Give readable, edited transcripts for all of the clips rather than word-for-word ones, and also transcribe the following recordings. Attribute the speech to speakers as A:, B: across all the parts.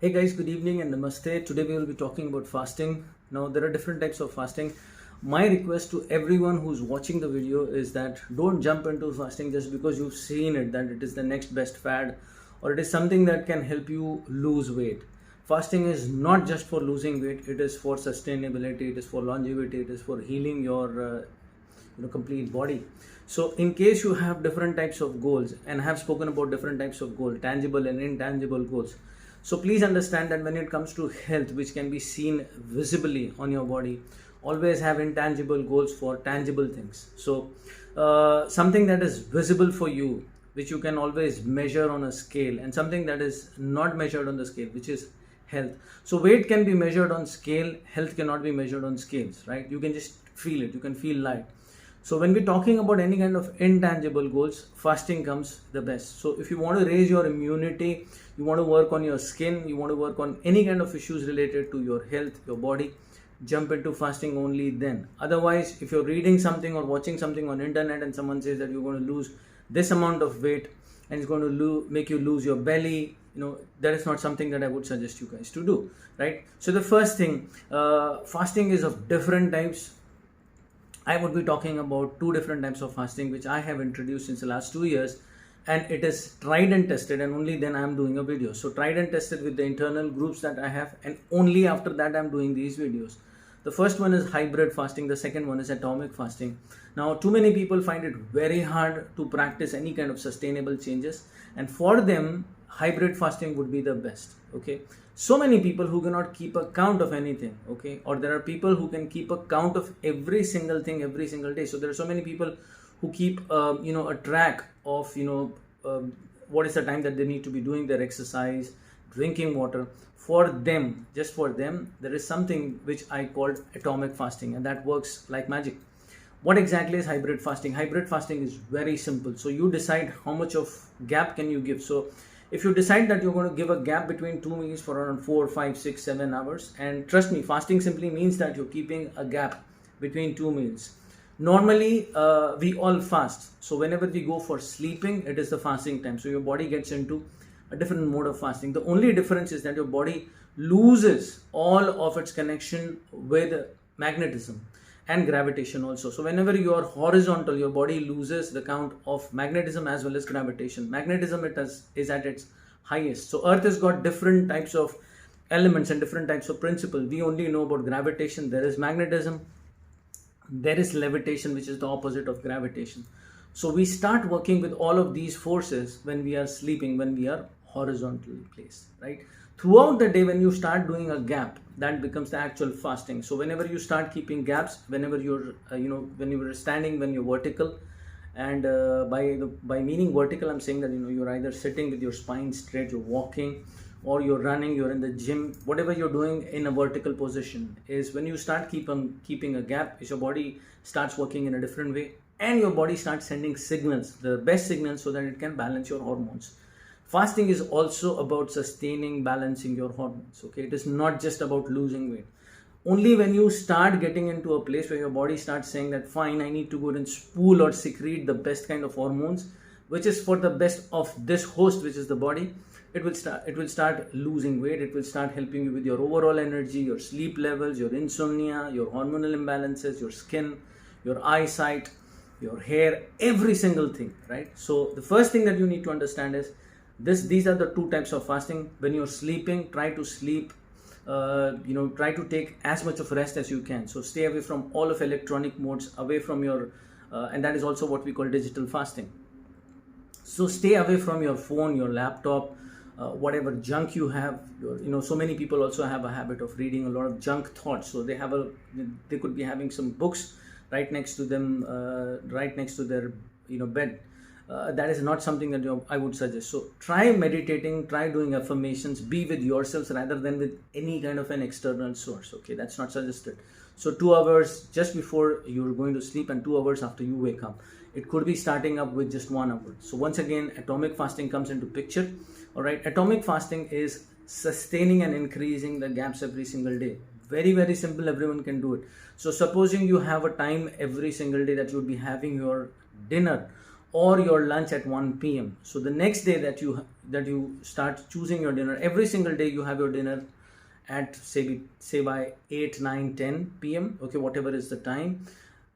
A: Hey guys, good evening and namaste. Today we will be talking about fasting. Now, there are different types of fasting. My request to everyone who's watching the video is that don't jump into fasting just because you've seen it, that it is the next best fad or it is something that can help you lose weight. Fasting is not just for losing weight, it is for sustainability, it is for longevity, it is for healing your complete body. So in case you have different types of goals and have spoken about different types of goals, tangible and intangible goals, so please understand that when it comes to health, which can be seen visibly on your body, always have intangible goals for tangible things. So something that is visible for you, which you can always measure on a scale, and something that is not measured on the scale, which is health. So weight can be measured on scale, health cannot be measured on scales, right? You can just feel it, you can feel light. So when we're talking about any kind of intangible goals, fasting comes the best. So if you want to raise your immunity, you want to work on your skin, you want to work on any kind of issues related to your health, your body, jump into fasting only then. Otherwise, if you're reading something or watching something on internet and someone says that you're going to lose this amount of weight and it's going to make you lose your belly, that is not something that I would suggest you guys to do, right? So the first thing, fasting is of different types. I would be talking about two different types of fasting which I have introduced since the last 2 years, and it is tried and tested, and only then I am doing a video. So tried and tested with the internal groups that I have, and only after that I am doing these videos. The first one is hybrid fasting, the second one is atomic fasting. Now, too many people find it very hard to practice any kind of sustainable changes, and for them, hybrid fasting would be the best. Okay, so many people who cannot keep a count of anything. Okay, or there are people who can keep a count of every single thing every single day. So there are so many people who keep a track of what is the time that they need to be doing their exercise, drinking water. For them, just for them, there is something which I called atomic fasting, and that works like magic. What exactly is hybrid fasting? Hybrid fasting is very simple. So you decide how much of gap can you give. So if you decide that you're going to give a gap between two meals for around 4, 5, 6, 7 hours, and trust me, fasting simply means that you're keeping a gap between two meals. Normally, we all fast. So whenever we go for sleeping, it is the fasting time. So your body gets into a different mode of fasting. The only difference is that your body loses all of its connection with magnetism and gravitation also. So whenever you are horizontal, your body loses the count of magnetism as well as gravitation. Magnetism is at its highest. So Earth has got different types of elements and different types of principles. We only know about gravitation. There is magnetism. There is levitation, which is the opposite of gravitation. So we start working with all of these forces when we are sleeping, when we are horizontally placed, right? Throughout the day, when you start doing a gap, that becomes the actual fasting. So whenever you start keeping gaps, whenever you're when you are standing, when you're vertical, and by meaning vertical, I'm saying that you're either sitting with your spine straight, you're walking, or you're running, you're in the gym, whatever you're doing in a vertical position, is when you start keeping a gap, is your body starts working in a different way, and your body starts sending signals, the best signals, so that it can balance your hormones. Fasting is also about sustaining, balancing your hormones. Okay, it is not just about losing weight. Only when you start getting into a place where your body starts saying that fine, I need to go and spool or secrete the best kind of hormones, which is for the best of this host, which is the body, it will start losing weight. It will start helping you with your overall energy, your sleep levels, your insomnia, your hormonal imbalances, your skin, your eyesight, your hair, every single thing, right? So the first thing that you need to understand is these are the two types of fasting. When you're sleeping, try to sleep, try to take as much of rest as you can. So stay away from all of electronic modes, away from your and that is also what we call digital fasting. So stay away from your phone, your laptop, whatever junk you have. So many people also have a habit of reading a lot of junk thoughts. So they could be having some books right next to them, right next to their bed. That is not something that I would suggest. So try meditating, try doing affirmations, be with yourselves rather than with any kind of an external source. Okay, that's not suggested. So 2 hours just before you're going to sleep and 2 hours after you wake up. It could be starting up with just 1 hour. So once again, atomic fasting comes into picture. All right, atomic fasting is sustaining and increasing the gaps every single day. Very, very simple. Everyone can do it. So supposing you have a time every single day that you'll be having your dinner or your lunch at 1 p.m. So the next day that you start choosing your dinner, every single day you have your dinner at say by 8, 9, 10 p.m. okay, whatever is the time.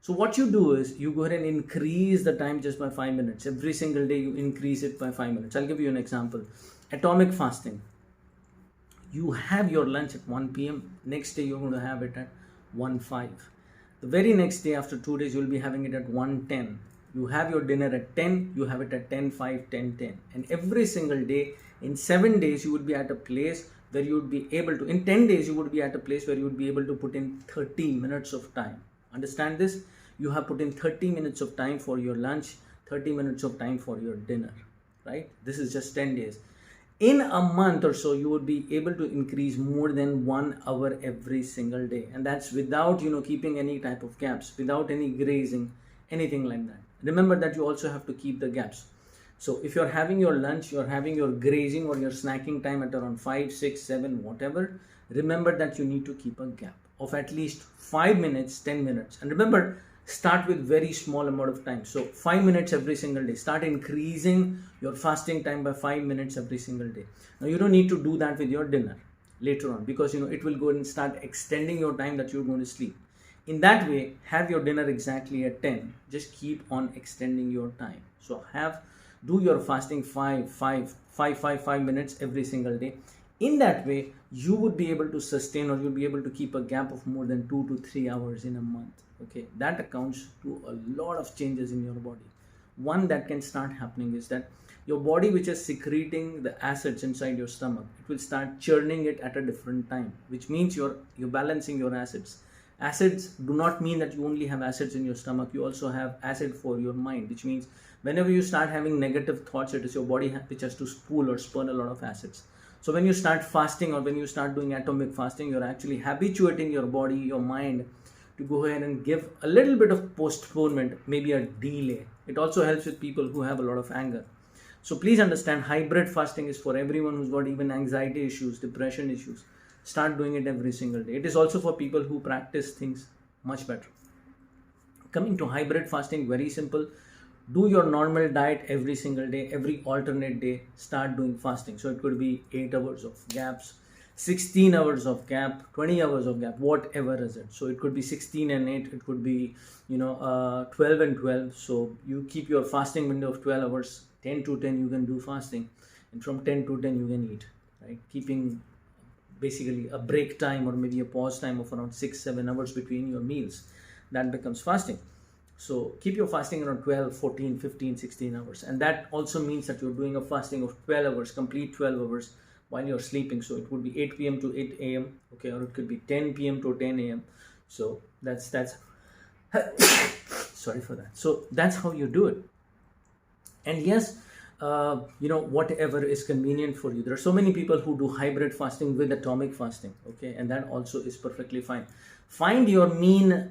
A: So what you do is you go ahead and increase the time just by 5 minutes. Every single day you increase it by 5 minutes. I'll give you an example. Atomic fasting. You have your lunch at 1 p.m. Next day you're going to have it at 1:05. The very next day after 2 days you'll be having it at 1:10. You have your dinner at 10, you have it at 10:05, 10:10. And every single day in 7 days you would be at a place where you would be able to, in 10 days you would be at a place where you would be able to put in 30 minutes of time. Understand this? You have put in 30 minutes of time for your lunch, 30 minutes of time for your dinner, right? This is just 10 days. In a month or so, you would be able to increase more than 1 hour every single day. And that's without, keeping any type of gaps, without any grazing, anything like that. Remember that you also have to keep the gaps. So if you're having your lunch, you're having your grazing or your snacking time at around 5, 6, 7, whatever, remember that you need to keep a gap of at least 5 minutes, 10 minutes. And remember, start with very small amount of time. So 5 minutes every single day. Start increasing your fasting time by 5 minutes every single day. Now you don't need to do that with your dinner later on, because it will go and start extending your time that you're going to sleep. In that way, have your dinner exactly at 10. Just keep on extending your time. So do your fasting 5 minutes every single day. In that way, you would be able to sustain, or you'll be able to keep a gap of more than 2 to 3 hours in a month. Okay, that accounts to a lot of changes in your body. One that can start happening is that your body, which is secreting the acids inside your stomach, it will start churning it at a different time, which means you're balancing your acids. Acids do not mean that you only have acids in your stomach. You also have acid for your mind, which means whenever you start having negative thoughts, it is your body which has to spool or spurn a lot of acids. So when you start fasting, or when you start doing atomic fasting, you're actually habituating your body, your mind, to go ahead and give a little bit of postponement, maybe a delay. It also helps with people who have a lot of anger. So please understand, hybrid fasting is for everyone who's got even anxiety issues, depression issues. Start doing it every single day. It is also for people who practice things much better. Coming to hybrid fasting, very simple. Do your normal diet every single day. Every alternate day, start doing fasting. So it could be 8 hours of gaps, 16 hours of gap, 20 hours of gap, whatever is it. So it could be 16 and 8, it could be 12 and 12. So you keep your fasting window of 12 hours. 10 to 10 you can do fasting, and from 10 to 10 you can eat, right? Keeping basically a break time or maybe a pause time of around 6-7 hours between your meals. That becomes fasting. So keep your fasting around 12, 14, 15, 16 hours. And that also means that you're doing a fasting of 12 hours, complete 12 hours while you're sleeping. So it would be 8 p.m. to 8 a.m. Okay, or it could be 10 p.m. to 10 a.m. So that's sorry for that. So that's how you do it. And yes, whatever is convenient for you. There are so many people who do hybrid fasting with atomic fasting. Okay, and that also is perfectly fine. Find your mean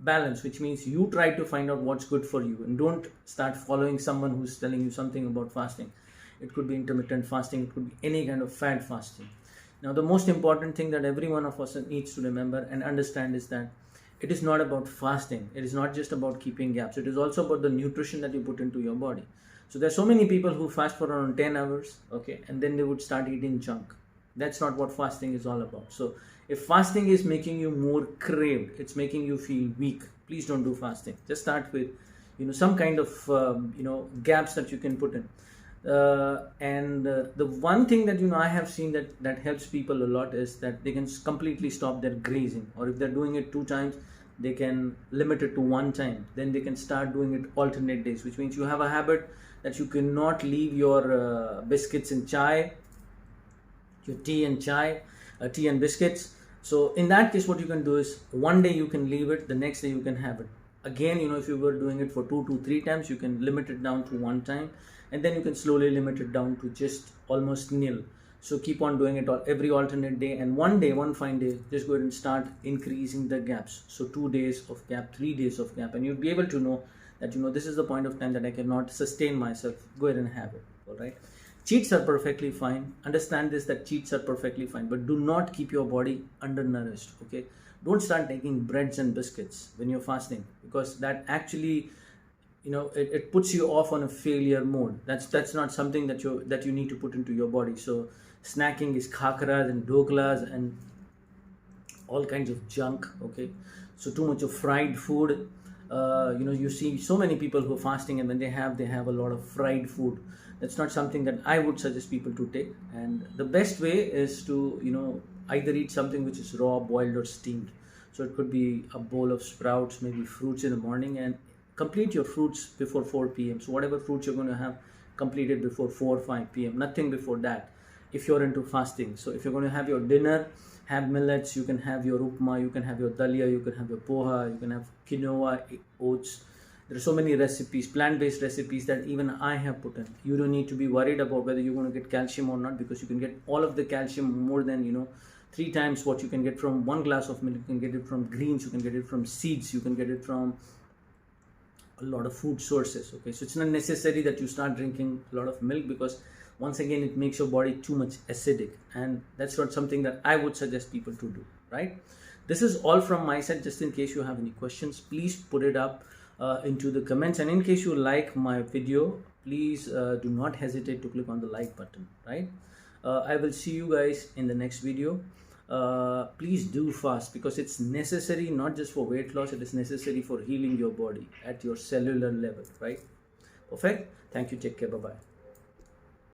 A: balance, which means you try to find out what's good for you, and don't start following someone who's telling you something about fasting. It could be intermittent fasting, it could be any kind of fad fasting. Now, the most important thing that every one of us needs to remember and understand is that it is not about fasting. It is not just about keeping gaps. It is also about the nutrition that you put into your body. So there's so many people who fast for around 10 hours, okay, and then they would start eating junk. That's not what fasting is all about. So if fasting is making you more craved, it's making you feel weak, please don't do fasting. Just start with, some kind of, gaps that you can put in. The one thing that, I have seen that helps people a lot is that they can completely stop their grazing. Or if they're doing it 2 times, they can limit it to 1 time. Then they can start doing it alternate days, which means you have a habit that you cannot leave your biscuits and chai, your tea and chai, tea and biscuits. So in that case, what you can do is one day you can leave it, the next day you can have it. Again, if you were doing it for 2 to 3 times, you can limit it down to 1 time, and then you can slowly limit it down to just almost nil. So keep on doing it every alternate day, and one fine day, just go ahead and start increasing the gaps. So 2 days of gap, 3 days of gap, and you'll be able to know that, this is the point of time that I cannot sustain myself. Go ahead and have it, all right? Cheats are perfectly fine. Understand this, that cheats are perfectly fine, but do not keep your body undernourished, okay? Don't start taking breads and biscuits when you're fasting, because that actually it puts you off on a failure mode. That's not something that you need to put into your body. So snacking is khakras and doklas and all kinds of junk. Okay, so too much of fried food. You see so many people who are fasting, and when they have a lot of fried food. That's not something that I would suggest people to take. And the best way is to either eat something which is raw, boiled, or steamed. So it could be a bowl of sprouts, maybe fruits in the morning, and complete your fruits before 4 p.m. So whatever fruits you're going to have, complete it before 4 or 5 p.m. Nothing before that if you're into fasting. So if you're going to have your dinner, have millets. You can have your upma, you can have your dalia, you can have your poha, you can have quinoa, oats. There are so many recipes, plant-based recipes, that even I have put in. You don't need to be worried about whether you're going to get calcium or not, because you can get all of the calcium, more than 3 times what you can get from one glass of milk. You can get it from greens, you can get it from seeds, you can get it from a lot of food sources. Okay, so it's not necessary that you start drinking a lot of milk, because once again it makes your body too much acidic, and that's not something that I would suggest people to do, right? This is all from my side. Just in case you have any questions, please put it up into the comments, and in case you like my video, please do not hesitate to click on the like button, right? I will see you guys in the next video. Please do fast, because it's necessary, not just for weight loss, it is necessary for healing your body at your cellular level, right? Perfect. Thank you. Take care. Bye bye.